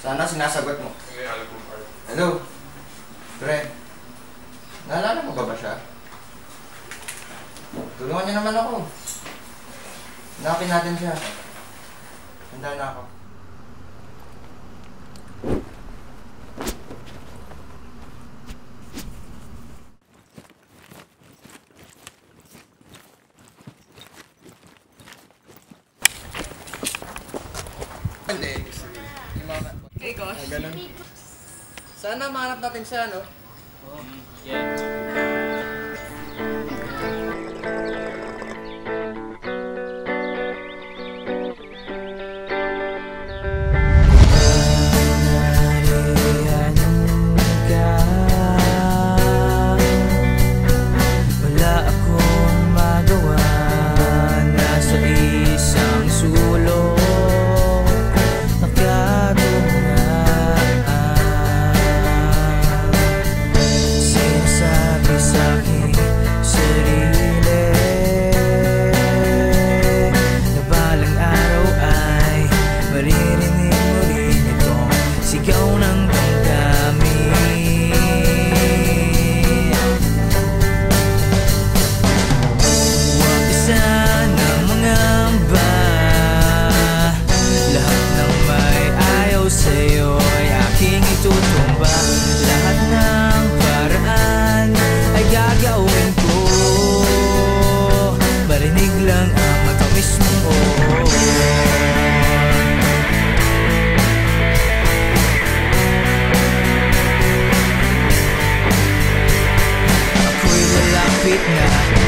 Sana sinasagot mo. Hello? Pre, naalala mo ba siya? Tulungan niyo naman ako. Hanapin natin siya. Handa na ako. Hey, Gosh. Ganun. Sana mahanap natin siya, no? Yeah.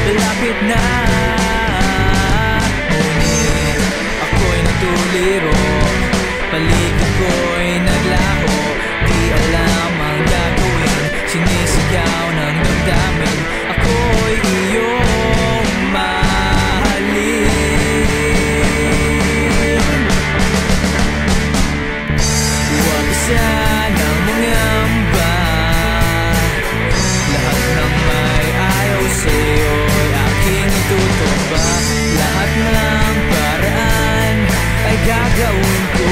Malapit na, ngunit ako'y natuliro. Paligid ko'y naglaho, di alam ang gagawin. Sinisigaw ng damdamin, ako'y iyong mahalin. Huwag sanang mangamba, lahat ng may ayaw sa'yo itutumba. Lahat ng paraan ay gagawin ko.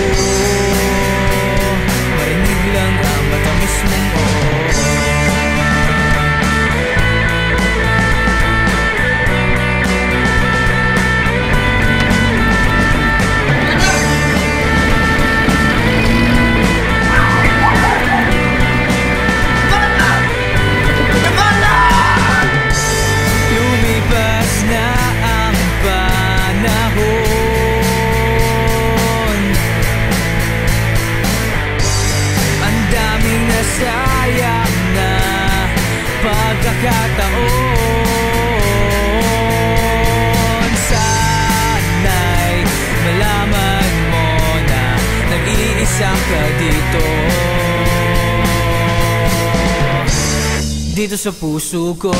Marinig lang ang matamis mong oo. Sayang na pagkakataon. Sana'y malaman mo na nag-iisa ka dito sa puso ko.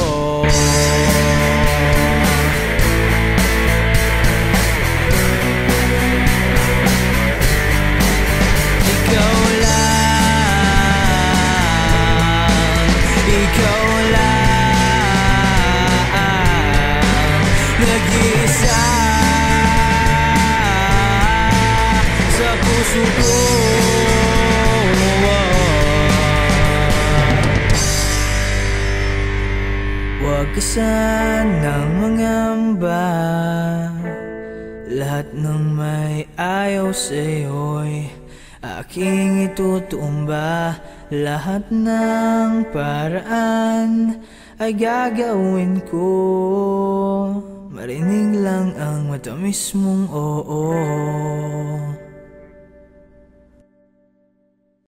Nag-iisa sa puso ko. Huwag ka sanang mangamba, lahat ng may ayaw sa'yo'y aking itutumba. Lahat ng paraan ay gagawin ko. Marinig lang ang matamis mong oo.